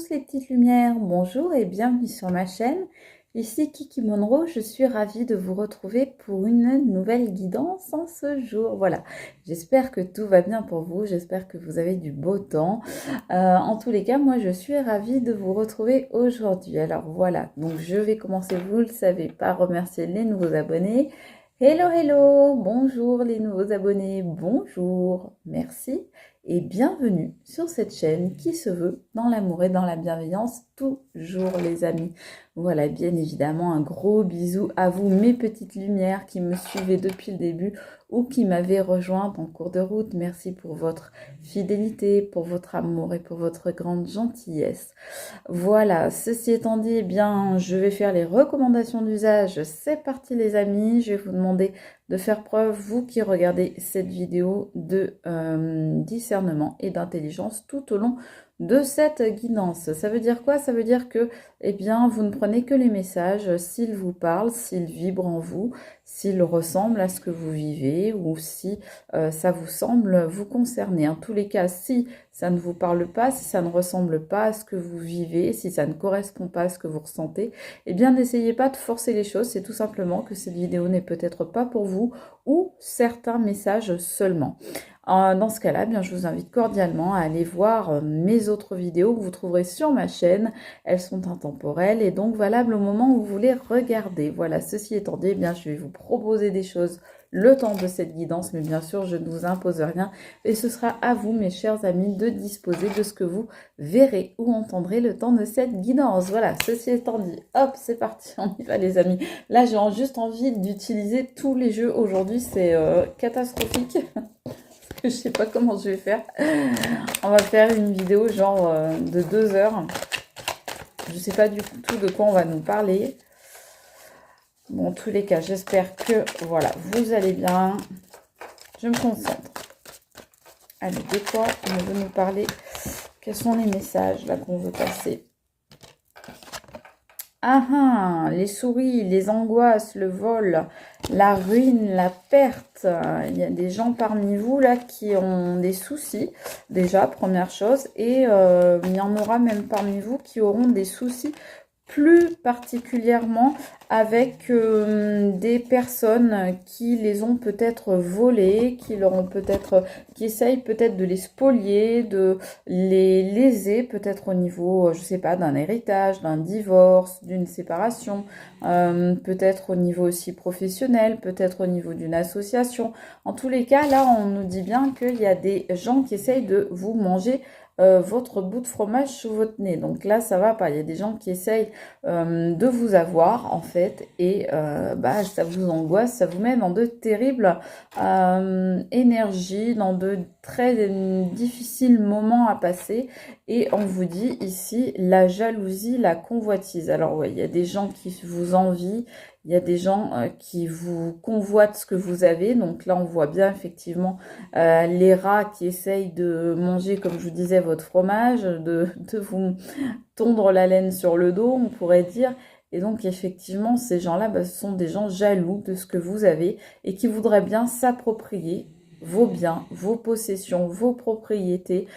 tous les petites lumières, bonjour et bienvenue sur ma chaîne. Ici Kiki Monroe, je suis ravie de vous retrouver pour une nouvelle guidance en ce jour. Voilà, j'espère que tout va bien pour vous, j'espère que vous avez du beau temps. En tous les cas, moi je suis ravie de vous retrouver aujourd'hui. Alors voilà, donc je vais commencer, vous le savez, par remercier les nouveaux abonnés. Hello, hello, bonjour les nouveaux abonnés, bonjour, merci et bienvenue sur cette chaîne qui se veut dans l'amour et dans la bienveillance toujours les amis. Voilà, bien évidemment un gros bisou à vous mes petites lumières qui me suivaient depuis le début ou qui m'avaient rejointe en cours de route. Merci pour votre fidélité, pour votre amour et pour votre grande gentillesse. Voilà, ceci étant dit, eh bien, je vais faire les recommandations d'usage. C'est parti les amis, je vais vous demander de faire preuve, vous qui regardez cette vidéo, de discernement et d'intelligence tout au long de cette guidance. Ça veut dire quoi? Ça veut dire que, eh bien, vous ne prenez que les messages s'ils vous parlent, s'ils vibrent en vous, s'ils ressemblent à ce que vous vivez ou si ça vous semble vous concerner. En tous les cas, si ça ne vous parle pas, si ça ne ressemble pas à ce que vous vivez, si ça ne correspond pas à ce que vous ressentez, eh bien, n'essayez pas de forcer les choses. C'est tout simplement que cette vidéo n'est peut-être pas pour vous ou certains messages seulement. Dans ce cas-là, bien, je vous invite cordialement à aller voir mes autres vidéos que vous trouverez sur ma chaîne. Elles sont intemporelles et donc valables au moment où vous les regardez. Voilà, ceci étant dit, eh bien, je vais vous proposer des choses le temps de cette guidance, mais bien sûr, je ne vous impose rien et ce sera à vous, mes chers amis, de disposer de ce que vous verrez ou entendrez le temps de cette guidance. Voilà, ceci étant dit, hop, c'est parti, on y va les amis. Là, j'ai juste envie d'utiliser tous les jeux aujourd'hui, c'est catastrophique. Je sais pas comment je vais faire. On va faire une vidéo genre de 2 heures. Je sais pas du tout de quoi on va nous parler. Bon, en tous les cas, j'espère que voilà, vous allez bien. Je me concentre. Allez, de quoi on veut nous parler? Quels sont les messages là qu'on veut passer? Ah, les souris, les angoisses, le vol, la ruine, la perte. Il y a des gens parmi vous là qui ont des soucis, déjà, première chose. Et il y en aura même parmi vous qui auront des soucis plus particulièrement avec des personnes qui les ont peut-être volés, qui essayent peut-être de les spolier, de les léser, peut-être au niveau, je sais pas, d'un héritage, d'un divorce, d'une séparation, peut-être au niveau aussi professionnel, peut-être au niveau d'une association. En tous les cas, là, on nous dit bien qu'il y a des gens qui essayent de vous manger votre bout de fromage sous votre nez. Donc là, ça va pas. Il y a des gens qui essayent de vous avoir, en fait, et ça vous angoisse, ça vous met dans de terribles énergies, dans de très difficiles moments à passer. Et on vous dit ici la jalousie, la convoitise. Alors ouais, il y a des gens qui vous envient, il y a des gens qui vous convoitent ce que vous avez. Donc là, on voit bien effectivement les rats qui essayent de manger, comme je vous disais, votre fromage, de vous tondre la laine sur le dos, on pourrait dire. Et donc, effectivement, ces gens-là, ce sont des gens jaloux de ce que vous avez et qui voudraient bien s'approprier vos biens, vos possessions, vos propriétés.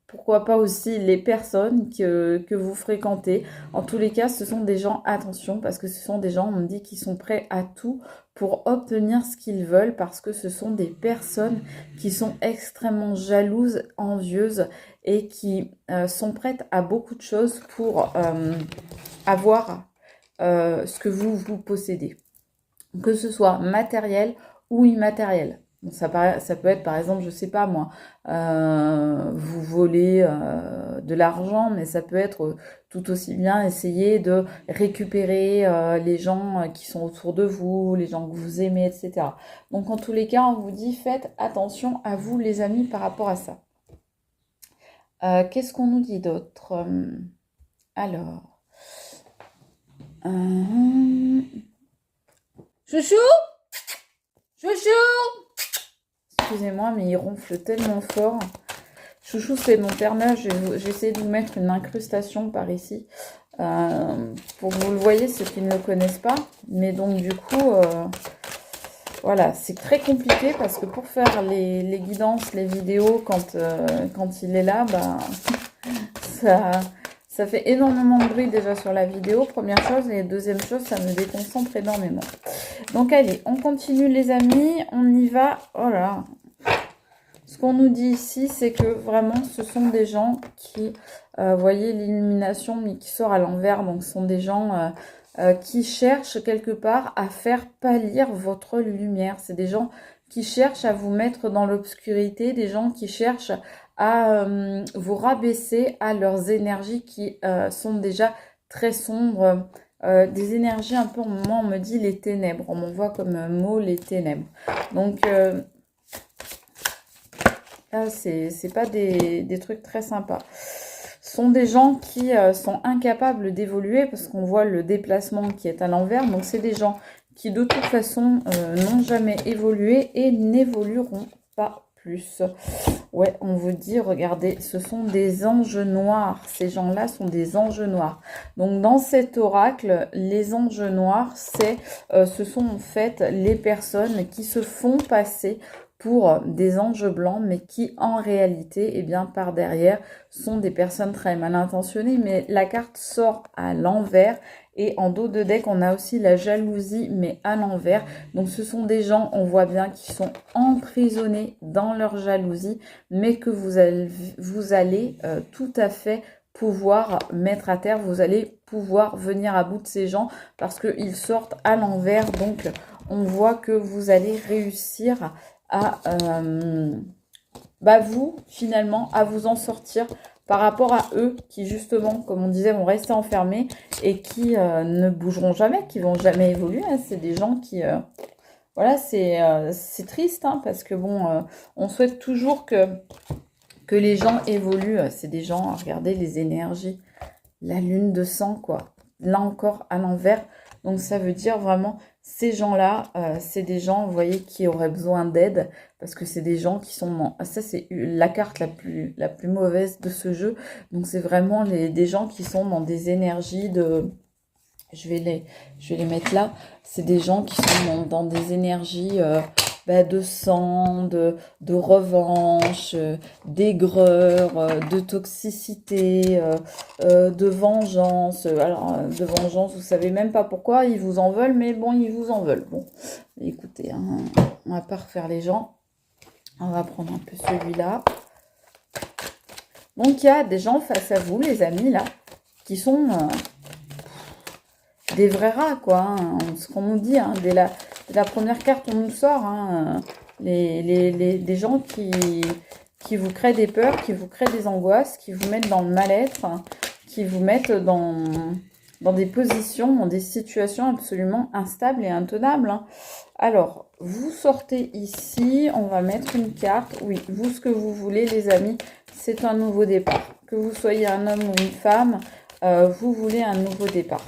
Pourquoi pas aussi les personnes que vous fréquentez. En tous les cas, ce sont des gens, attention, parce que ce sont des gens, on me dit, qui sont prêts à tout pour obtenir ce qu'ils veulent, parce que ce sont des personnes qui sont extrêmement jalouses, envieuses, et qui sont prêtes à beaucoup de choses pour avoir ce que vous possédez. Que ce soit matériel ou immatériel. Donc ça peut être par exemple, je sais pas moi, vous volez de l'argent, mais ça peut être tout aussi bien essayer de récupérer les gens qui sont autour de vous, les gens que vous aimez, etc. Donc en tous les cas, on vous dit faites attention à vous les amis par rapport à ça. Qu'est-ce qu'on nous dit d'autre? Alors. Chouchou! Chouchou! Excusez-moi, mais il ronfle tellement fort. Chouchou, c'est mon Père-Noël. J'ai essayé de vous mettre une incrustation par ici. Pour que vous le voyez, ceux qui ne le connaissent pas. Mais donc, du coup, voilà, c'est très compliqué parce que pour faire les guidances, les vidéos, quand il est là, ça fait énormément de bruit déjà sur la vidéo, première chose. Et deuxième chose, ça me déconcentre énormément. Donc allez, on continue les amis. On y va. Oh là. Ce qu'on nous dit ici, c'est que vraiment, ce sont des gens qui, voyez l'illumination, mais qui sort à l'envers. Donc, ce sont des gens qui cherchent quelque part à faire pâlir votre lumière. C'est des gens qui cherchent à vous mettre dans l'obscurité, des gens qui cherchent à vous rabaisser à leurs énergies qui sont déjà très sombres. Des énergies un peu, au moment on me dit les ténèbres. On m'envoie comme mot les ténèbres. Donc... ah, c'est pas des trucs très sympas. Ce sont des gens qui sont incapables d'évoluer parce qu'on voit le déplacement qui est à l'envers. Donc, c'est des gens qui, de toute façon, n'ont jamais évolué et n'évolueront pas plus. Ouais, on vous dit, regardez, ce sont des anges noirs. Ces gens-là sont des anges noirs. Donc, dans cet oracle, les anges noirs, ce sont en fait les personnes qui se font passer pour des anges blancs, mais qui en réalité, eh bien, par derrière, sont des personnes très mal intentionnées. Mais la carte sort à l'envers. Et en dos de deck, on a aussi la jalousie, mais à l'envers. Donc, ce sont des gens, on voit bien, qui sont emprisonnés dans leur jalousie, mais que vous allez tout à fait pouvoir mettre à terre. Vous allez pouvoir venir à bout de ces gens parce qu'ils sortent à l'envers. Donc, on voit que vous allez réussir à vous, finalement, à vous en sortir par rapport à eux qui, justement, comme on disait, vont rester enfermés et qui ne bougeront jamais, qui vont jamais évoluer. Hein. C'est des gens qui... voilà, c'est triste, hein, parce que, bon, on souhaite toujours que les gens évoluent. C'est des gens, regardez les énergies, la lune de sang, quoi. Là encore, à l'envers. Donc, ça veut dire vraiment... Ces gens-là, c'est des gens, vous voyez, qui auraient besoin d'aide parce que c'est des gens qui sont... Ça, c'est la carte la plus mauvaise de ce jeu. Donc, c'est vraiment des gens qui sont dans des énergies de... Je vais les mettre là. C'est des gens qui sont dans des énergies de sang, de revanche, d'aigreur, de toxicité, de vengeance. Alors, de vengeance, vous savez même pas pourquoi, ils vous en veulent, mais bon, ils vous en veulent. Bon, écoutez, hein, on va pas refaire les gens. On va prendre un peu celui-là. Donc, il y a des gens face à vous, les amis, là, qui sont... des vrais rats, quoi, hein, ce qu'on nous dit, hein, dès la première carte, on nous sort, hein, des gens qui vous créent des peurs, qui vous créent des angoisses, qui vous mettent dans le mal-être, hein, qui vous mettent dans des positions, dans des situations absolument instables et intenables. Hein. Alors, vous sortez ici, on va mettre une carte. Oui, vous, ce que vous voulez, les amis, c'est un nouveau départ. Que vous soyez un homme ou une femme, vous voulez un nouveau départ.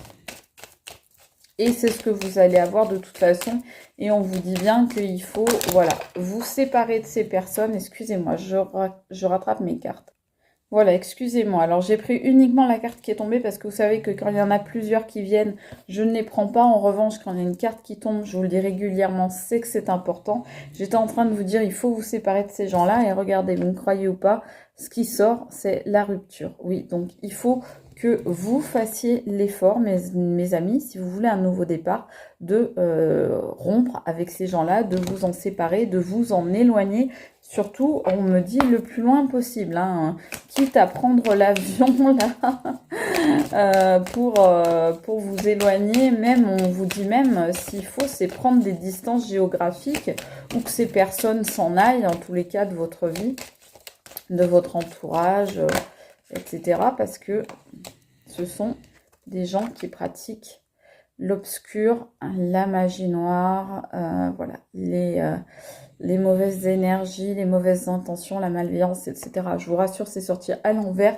Et c'est ce que vous allez avoir de toute façon. Et on vous dit bien qu'il faut, voilà, vous séparer de ces personnes. Excusez-moi, je rattrape mes cartes. Voilà, excusez-moi. Alors, j'ai pris uniquement la carte qui est tombée parce que vous savez que quand il y en a plusieurs qui viennent, je ne les prends pas. En revanche, quand il y a une carte qui tombe, je vous le dis régulièrement, c'est que c'est important. J'étais en train de vous dire, il faut vous séparer de ces gens-là. Et regardez, vous me croyez ou pas, ce qui sort, c'est la rupture. Oui, donc il faut que vous fassiez l'effort, mes amis, si vous voulez un nouveau départ, de rompre avec ces gens-là, de vous en séparer, de vous en éloigner. Surtout, on me dit le plus loin possible, hein, quitte à prendre l'avion là pour vous éloigner. Même, on vous dit même, s'il faut, c'est prendre des distances géographiques ou que ces personnes s'en aillent, dans tous les cas de votre vie, de votre entourage, etc. Parce que ce sont des gens qui pratiquent l'obscur, la magie noire, voilà, les mauvaises énergies, les mauvaises intentions, la malveillance, etc. Je vous rassure, c'est sorti à l'envers,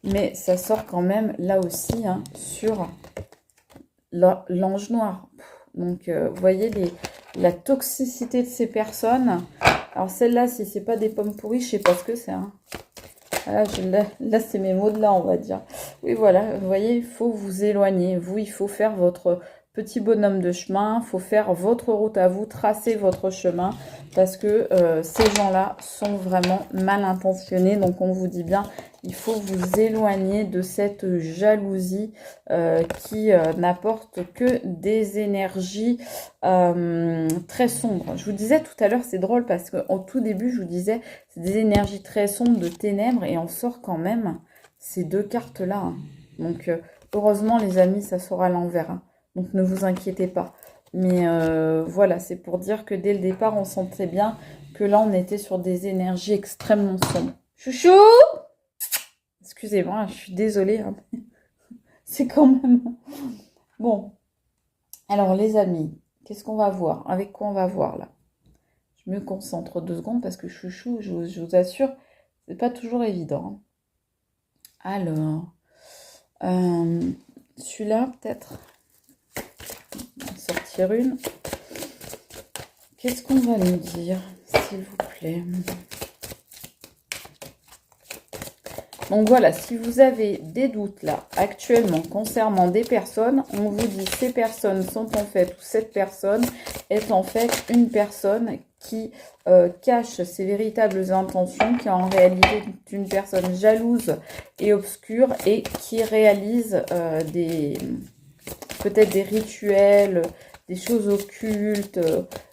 mais ça sort quand même là aussi hein, sur l'ange noir. Donc, vous voyez la toxicité de ces personnes. Alors, celle-là, si c'est pas des pommes pourries, je sais pas ce que c'est. Hein. Là, c'est mes mots de là, on va dire. Oui, voilà, vous voyez, il faut vous éloigner. Vous, il faut faire votre petit bonhomme de chemin, il faut faire votre route à vous, tracer votre chemin, parce que ces gens-là sont vraiment mal intentionnés. Donc on vous dit bien, il faut vous éloigner de cette jalousie qui n'apporte que des énergies très sombres. Je vous disais tout à l'heure, c'est drôle parce qu'au tout début, je vous disais, c'est des énergies très sombres de ténèbres et on sort quand même ces deux cartes-là. Hein. Donc heureusement les amis, ça sera à l'envers. Hein. Donc ne vous inquiétez pas. Mais voilà, c'est pour dire que dès le départ, on sentait bien que là, on était sur des énergies extrêmement sombres. Chouchou! Excusez-moi, je suis désolée. Hein. C'est quand même... Bon, alors les amis, qu'est-ce qu'on va voir? Avec quoi on va voir là? Je me concentre 2 secondes parce que chouchou, je vous assure, c'est pas toujours évident. Hein. Alors, celui-là peut-être. On va sortir une. Qu'est-ce qu'on va nous dire, s'il vous plaît? Donc voilà, si vous avez des doutes là, actuellement, concernant des personnes, on vous dit ces personnes sont en fait, ou cette personne est en fait une personne qui cache ses véritables intentions, qui en réalité est une personne jalouse et obscure et qui réalise peut-être des rituels, des choses occultes,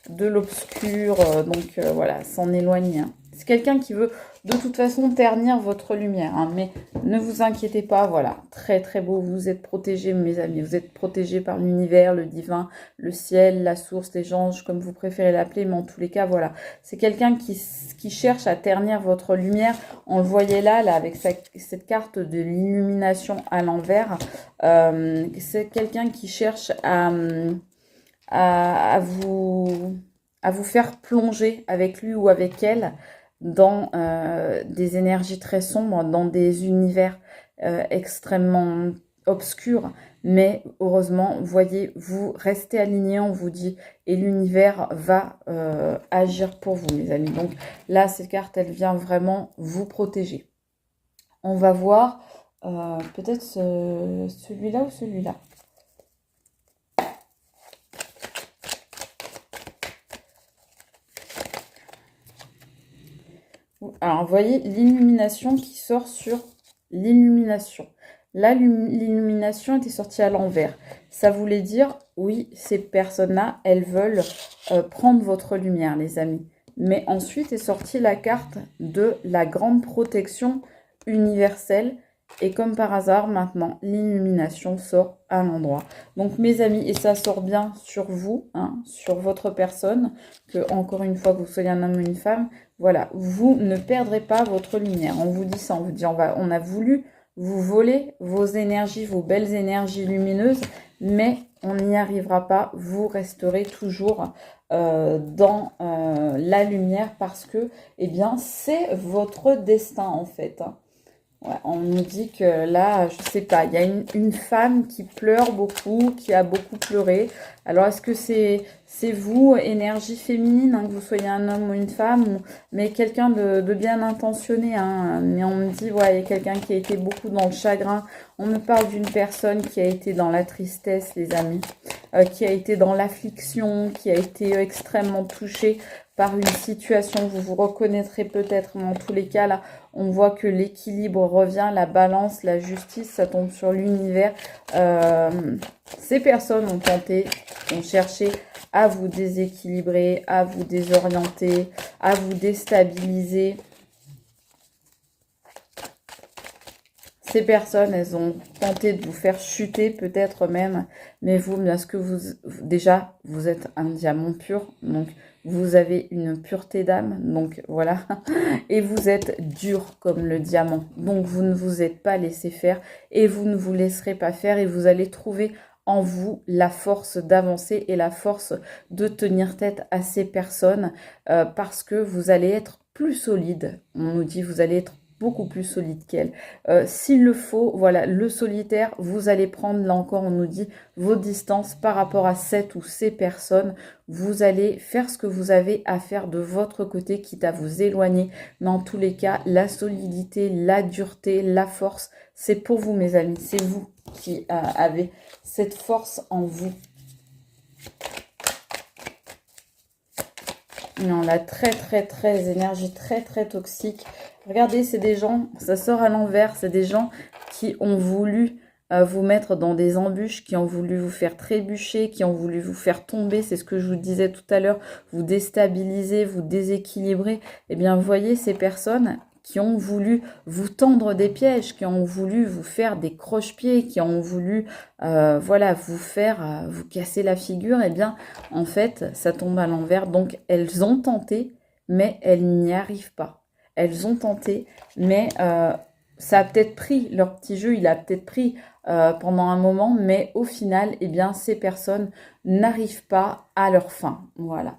de l'obscur, donc voilà, s'en éloigner. Hein. C'est quelqu'un qui veut de toute façon ternir votre lumière, hein, mais ne vous inquiétez pas, voilà, très très beau, vous êtes protégés mes amis, vous êtes protégés par l'univers, le divin, le ciel, la source, les anges, comme vous préférez l'appeler, mais en tous les cas, voilà, c'est quelqu'un qui cherche à ternir votre lumière, on le voyait là avec cette carte de l'illumination à l'envers, c'est quelqu'un qui cherche à vous faire plonger avec lui ou avec elle dans des énergies très sombres, dans des univers extrêmement obscurs. Mais heureusement, voyez, vous restez alignés, on vous dit, et l'univers va agir pour vous, mes amis. Donc là, cette carte, elle vient vraiment vous protéger. On va voir peut-être celui-là ou celui-là. Alors, vous voyez l'illumination qui sort sur l'illumination. Là, l'illumination était sortie à l'envers. Ça voulait dire, oui, ces personnes-là, elles veulent prendre votre lumière, les amis. Mais ensuite est sortie la carte de la grande protection universelle. Et comme par hasard, maintenant, l'illumination sort à l'endroit. Donc, mes amis, et ça sort bien sur vous, hein, sur votre personne, que, encore une fois, que vous soyez un homme ou une femme, voilà, vous ne perdrez pas votre lumière. On vous dit ça, on vous dit, on a voulu vous voler vos énergies, vos belles énergies lumineuses, mais on n'y arrivera pas. Vous resterez toujours dans la lumière parce que, eh bien, c'est votre destin en fait. Hein. Ouais, on nous dit que là, je sais pas, il y a une femme qui pleure beaucoup, qui a beaucoup pleuré. Alors, est-ce que c'est vous, énergie féminine, hein, que vous soyez un homme ou une femme, mais quelqu'un de bien intentionné, hein, mais on me dit, ouais, il y a quelqu'un qui a été beaucoup dans le chagrin. On me parle d'une personne qui a été dans la tristesse, les amis, qui a été dans l'affliction, qui a été extrêmement touchée par une situation. Vous vous reconnaîtrez peut-être, mais en tous les cas, là, on voit que l'équilibre revient, la balance, la justice, ça tombe sur l'univers. Ces personnes ont tenté, ont cherché à vous déséquilibrer, à vous désorienter, à vous déstabiliser. Ces personnes, elles ont tenté de vous faire chuter, peut-être même, mais vous, parce que déjà, vous êtes un diamant pur, donc vous avez une pureté d'âme, donc voilà, et vous êtes dur comme le diamant, donc vous ne vous êtes pas laissé faire, et vous ne vous laisserez pas faire, et vous allez trouver en vous la force d'avancer et la force de tenir tête à ces personnes, parce que vous allez être plus solide, on nous dit, vous allez être beaucoup plus solide qu'elle. S'il le faut, voilà, le solitaire, vous allez prendre, là encore, on nous dit, vos distances par rapport à cette ou ces personnes. Vous allez faire ce que vous avez à faire de votre côté, quitte à vous éloigner. Mais en tous les cas, la solidité, la dureté, la force, c'est pour vous, mes amis. C'est vous qui avez cette force en vous. Non, là, très, énergie très toxique. Regardez, c'est des gens, ça sort à l'envers, c'est des gens qui ont voulu vous mettre dans des embûches, qui ont voulu vous faire trébucher, qui ont voulu vous faire tomber. C'est ce que je vous disais tout à l'heure, vous déstabiliser, vous déséquilibrer. Eh bien, vous voyez ces personnes qui ont voulu vous tendre des pièges, qui ont voulu vous faire des croche-pieds, qui ont voulu, voilà, vous faire, vous casser la figure, eh bien, en fait, ça tombe à l'envers. Donc, elles ont tenté, mais elles n'y arrivent pas. Elles ont tenté, mais ça a peut-être pris, leur petit jeu, il a peut-être pris pendant un moment, mais au final, eh bien, ces personnes n'arrivent pas à leur fin. Voilà.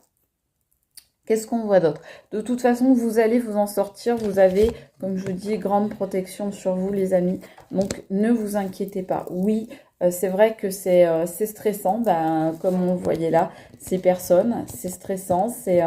Qu'est-ce qu'on voit d'autre? De toute façon, vous allez vous en sortir. Vous avez, comme je vous dis, grande protection sur vous, les amis. Donc, ne vous inquiétez pas. Oui, c'est vrai que c'est stressant, ben, comme on le voyait là, ces personnes. C'est stressant, c'est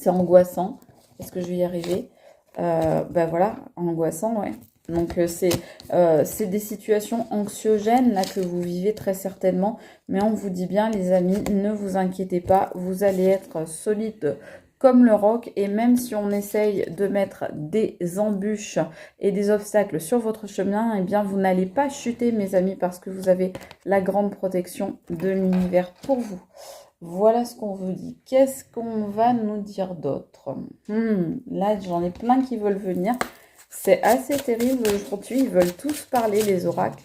angoissant. Est-ce que je vais y arriver? Ben voilà, angoissant, ouais. Donc c'est des situations anxiogènes là que vous vivez très certainement, mais on vous dit bien les amis, ne vous inquiétez pas, vous allez être solide comme le roc, et même si on essaye de mettre des embûches et des obstacles sur votre chemin, eh bien vous n'allez pas chuter mes amis, parce que vous avez la grande protection de l'univers pour vous. Voilà ce qu'on vous dit. Qu'est-ce qu'on va nous dire d'autre? Là, j'en ai plein qui veulent venir. C'est assez terrible aujourd'hui. Ils veulent tous parler, les oracles.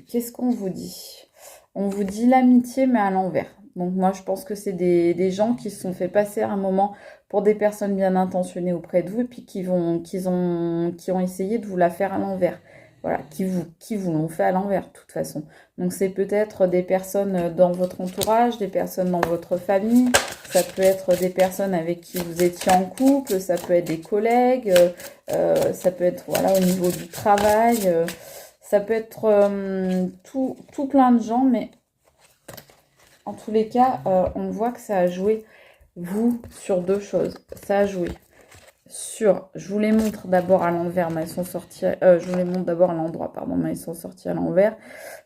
Qu'est-ce qu'on vous dit? On vous dit l'amitié, mais à l'envers. Donc moi, je pense que c'est des gens qui se sont fait passer un moment pour des personnes bien intentionnées auprès de vous, et puis qui ont essayé de vous la faire à l'envers. Voilà, qui vous l'ont fait à l'envers, de toute façon. Donc, c'est peut-être des personnes dans votre entourage, des personnes dans votre famille. Ça peut être des personnes avec qui vous étiez en couple. Ça peut être des collègues. Ça peut être, voilà, au niveau du travail. Ça peut être tout plein de gens. Mais en tous les cas, on voit que ça a joué, vous, sur deux choses. Ça a joué sur, je vous les montre d'abord à l'envers, mais elles sont sorties, je vous les montre d'abord à l'endroit, pardon, mais elles sont sorties à l'envers.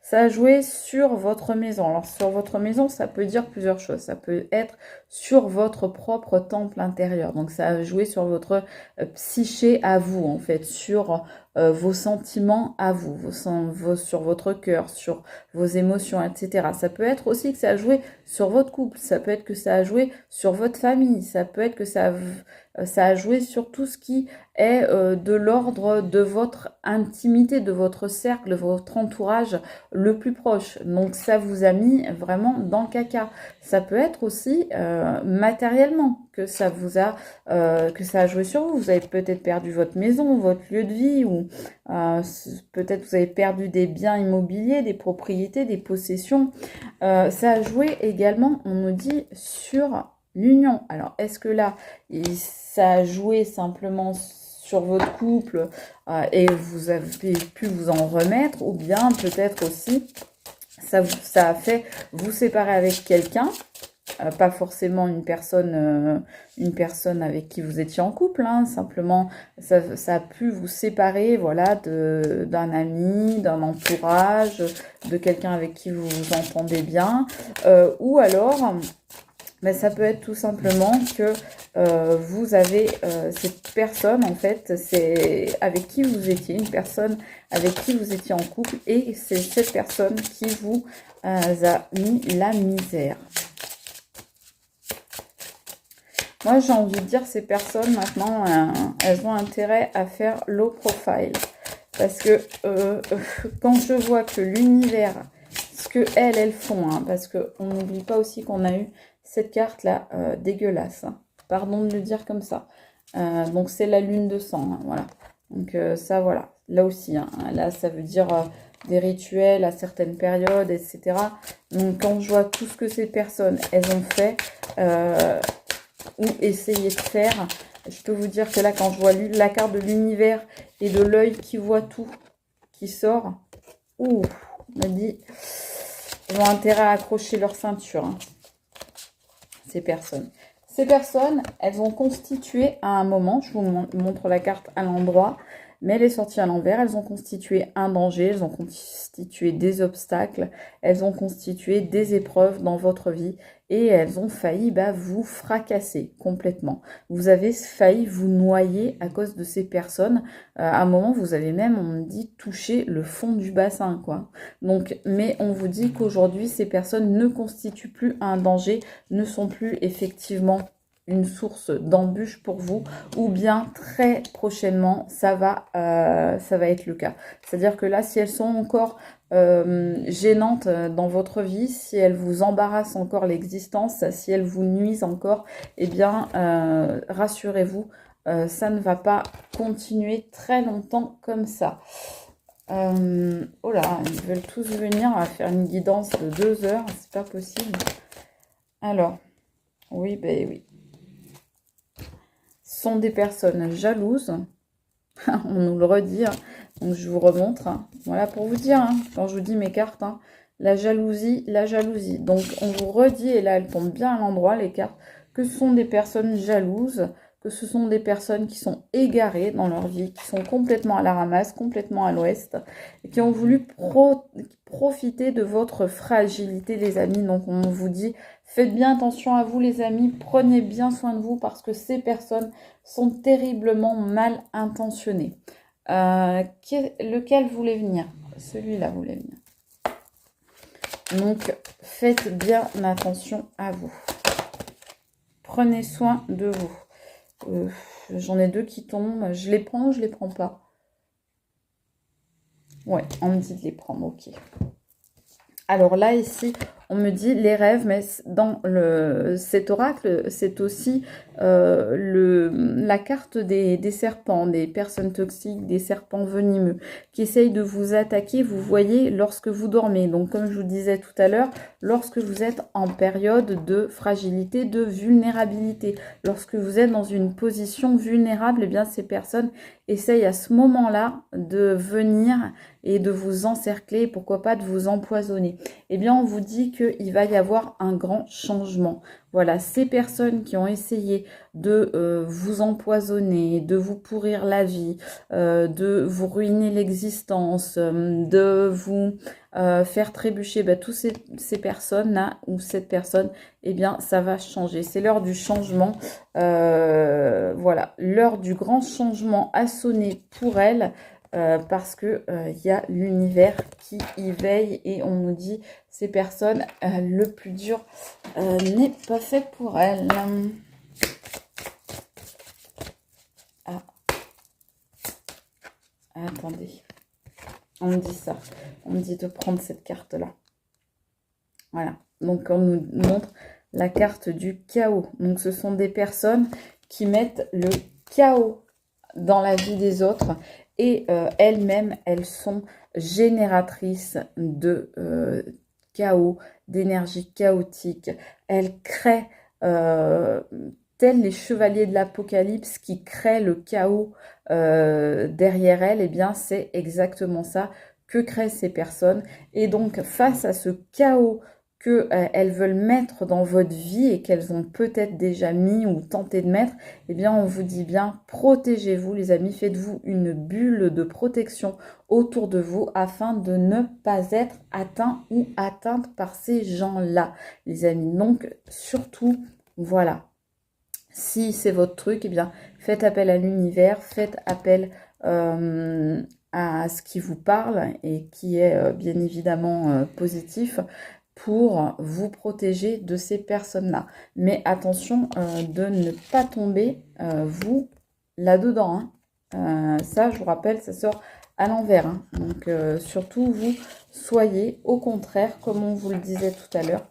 Ça a joué sur votre maison. Alors, sur votre maison, ça peut dire plusieurs choses. Ça peut être sur votre propre temple intérieur. Donc, ça a joué sur votre psyché à vous, en fait, sur vos sentiments à vous, sur votre cœur, sur vos émotions, etc. Ça peut être aussi que ça a joué sur votre couple. Ça peut être que ça a joué sur votre famille. Ça peut être que ça a joué sur tout ce qui est de l'ordre de votre intimité, de votre cercle, de votre entourage le plus proche. Donc ça vous a mis vraiment dans le caca. Ça peut être aussi matériellement que ça vous a que ça a joué sur vous. Vous avez peut-être perdu votre maison, votre lieu de vie, ou peut-être vous avez perdu des biens immobiliers, des propriétés, des possessions. Ça a joué également, on nous dit, sur l'union. Alors, est-ce que là, ça a joué simplement sur votre couple et vous avez pu vous en remettre, ou bien peut-être aussi, ça a fait vous séparer avec quelqu'un, pas forcément une personne avec qui vous étiez en couple, hein, simplement ça a pu vous séparer, voilà, d'un ami, d'un entourage, de quelqu'un avec qui vous vous entendez bien, ou alors mais ça peut être tout simplement que vous avez cette personne, en fait, c'est avec qui vous étiez, une personne avec qui vous étiez en couple, et c'est cette personne qui vous a mis la misère. Moi, j'ai envie de dire, ces personnes, maintenant, elles ont intérêt à faire low profile. Parce que quand je vois que l'univers, ce que elles font, hein, parce qu'on n'oublie pas aussi qu'on a eu cette carte là dégueulasse, hein. Pardon de le dire comme ça, donc c'est la lune de sang, hein, voilà, donc ça, voilà, là aussi, hein, là ça veut dire des rituels à certaines périodes, etc. Donc quand je vois tout ce que ces personnes elles ont fait ou essayé de faire, je peux vous dire que là, quand je vois la carte de l'univers et de l'œil qui voit tout qui sort, ouh, on m'a dit, ils ont intérêt à accrocher leur ceinture, hein. Ces personnes, elles ont constitué à un moment, je vous montre la carte à l'endroit, mais elle est sortie à l'envers. Elles ont constitué un danger, elles ont constitué des obstacles, elles ont constitué des épreuves dans votre vie et elles ont failli vous fracasser complètement. Vous avez failli vous noyer à cause de ces personnes. À un moment, vous avez même, on me dit, touché le fond du bassin, quoi. Donc, mais on vous dit qu'aujourd'hui, ces personnes ne constituent plus un danger, ne sont plus effectivement une source d'embûches pour vous, ou bien très prochainement, ça va être le cas. C'est-à-dire que là, si elles sont encore gênantes dans votre vie, si elles vous embarrassent encore l'existence, si elles vous nuisent encore, eh bien, rassurez-vous, ça ne va pas continuer très longtemps comme ça. Oh là, ils veulent tous venir à faire une guidance de 2 heures, c'est pas possible. Alors, oui, ben oui. Ce sont des personnes jalouses, on nous le redit, hein. Donc je vous remontre, hein. Voilà pour vous dire, hein, quand je vous dis mes cartes, hein, la jalousie. Donc on vous redit, et là elles tombent bien à l'endroit les cartes, que ce sont des personnes jalouses, que ce sont des personnes qui sont égarées dans leur vie, qui sont complètement à la ramasse, complètement à l'ouest, et qui ont voulu profiter de votre fragilité, les amis. Donc on vous dit, faites bien attention à vous, les amis, prenez bien soin de vous, parce que ces personnes sont terriblement mal intentionnées. Lequel voulait venir? Celui-là voulait venir. Donc, faites bien attention à vous. Prenez soin de vous. J'en ai 2 qui tombent. Je les prends ou je les prends pas? Ouais, on me dit de les prendre, ok. Alors là, ici, on me dit les rêves, mais dans cet oracle, c'est aussi la carte des serpents, des personnes toxiques, des serpents venimeux, qui essayent de vous attaquer, vous voyez, lorsque vous dormez. Donc, comme je vous disais tout à l'heure, lorsque vous êtes en période de fragilité, de vulnérabilité, lorsque vous êtes dans une position vulnérable, eh bien, ces personnes essayent à ce moment-là de venir et de vous encercler, pourquoi pas de vous empoisonner. Eh bien, on vous dit qu'il va y avoir un grand changement. Voilà, ces personnes qui ont essayé de vous empoisonner, de vous pourrir la vie, de vous ruiner l'existence, de vous faire trébucher, tous ces personnes-là, ou cette personne, eh bien, ça va changer. C'est l'heure du changement. Voilà, l'heure du grand changement a sonné pour elle. Parce que y a l'univers qui y veille et on nous dit ces personnes, le plus dur n'est pas fait pour elles. Ah. Attendez, on me dit ça, on me dit de prendre cette carte là. Voilà, donc on nous montre la carte du chaos. Donc ce sont des personnes qui mettent le chaos dans la vie des autres. Et elles-mêmes, elles sont génératrices de chaos, d'énergie chaotique. Elles créent, tels les chevaliers de l'Apocalypse qui créent le chaos derrière elles. Eh bien, c'est exactement ça que créent ces personnes. Et donc, face à ce chaos qu'elles veulent mettre dans votre vie et qu'elles ont peut-être déjà mis ou tenté de mettre, eh bien, on vous dit bien, protégez-vous, les amis, faites-vous une bulle de protection autour de vous afin de ne pas être atteint ou atteinte par ces gens-là, les amis. Donc, surtout, voilà, si c'est votre truc, eh bien, faites appel à l'univers, faites appel à ce qui vous parle et qui est bien évidemment positif, pour vous protéger de ces personnes-là. Mais attention de ne pas tomber, vous, là-dedans. Hein. Ça, je vous rappelle, ça sort à l'envers. Hein. Donc, surtout, vous, soyez au contraire, comme on vous le disait tout à l'heure,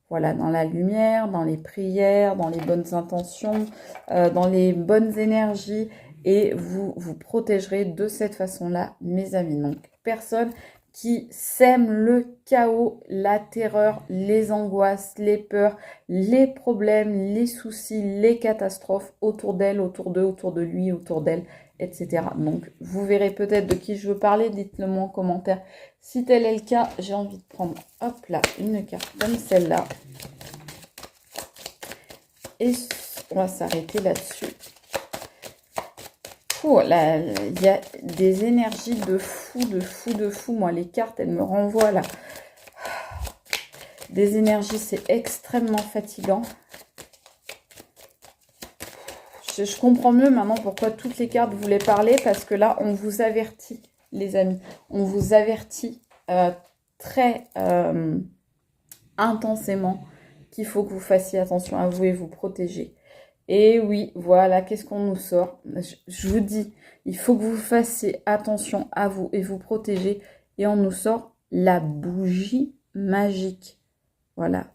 voilà, dans la lumière, dans les prières, dans les bonnes intentions, dans les bonnes énergies, et vous vous protégerez de cette façon-là, mes amis. Donc, personne qui sème le chaos, la terreur, les angoisses, les peurs, les problèmes, les soucis, les catastrophes autour d'elle, autour d'eux, autour de lui, autour d'elle, etc. Donc, vous verrez peut-être de qui je veux parler. Dites-le moi en commentaire si tel est le cas. J'ai envie de prendre, hop là, une carte comme celle-là. Et on va s'arrêter là-dessus. Fou, là, il y a des énergies de fou, de fou, de fou. Moi, les cartes, elles me renvoient là. Des énergies, c'est extrêmement fatigant. Je comprends mieux maintenant pourquoi toutes les cartes voulaient parler, parce que là, on vous avertit, les amis. On vous avertit très intensément qu'il faut que vous fassiez attention à vous et vous protéger. Et oui, voilà, qu'est-ce qu'on nous sort? Je vous dis, il faut que vous fassiez attention à vous et vous protéger. Et on nous sort la bougie magique. Voilà,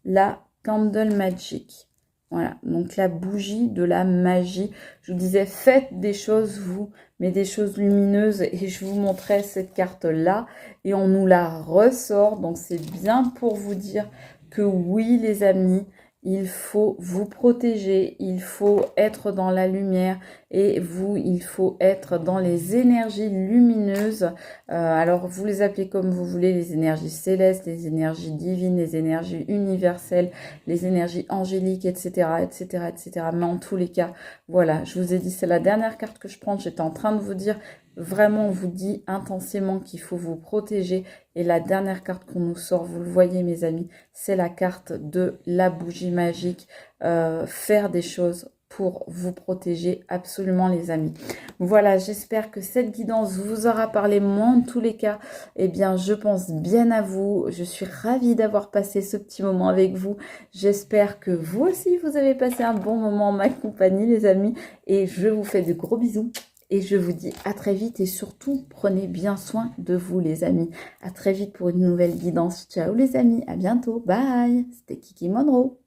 la candle magic. Voilà, donc la bougie de la magie. Je vous disais, faites des choses, vous, mais des choses lumineuses. Et je vous montrais cette carte-là. Et on nous la ressort. Donc c'est bien pour vous dire que oui, les amis, il faut vous protéger, il faut être dans la lumière et vous, il faut être dans les énergies lumineuses. Alors, vous les appelez comme vous voulez, les énergies célestes, les énergies divines, les énergies universelles, les énergies angéliques, etc., etc., etc. Mais en tous les cas, voilà, je vous ai dit, c'est la dernière carte que je prends. J'étais en train de vous dire, vraiment, on vous dit intensément qu'il faut vous protéger. Et la dernière carte qu'on nous sort, vous le voyez mes amis, c'est la carte de la bougie magique. Faire des choses pour vous protéger, absolument les amis. Voilà, j'espère que cette guidance vous aura parlé. Moi, en tous les cas, eh bien, je pense bien à vous. Je suis ravie d'avoir passé ce petit moment avec vous. J'espère que vous aussi, vous avez passé un bon moment en ma compagnie, les amis. Et je vous fais de gros bisous. Et je vous dis à très vite et surtout, prenez bien soin de vous les amis. À très vite pour une nouvelle guidance. Ciao les amis, à bientôt. Bye. C'était Kiki Monroe.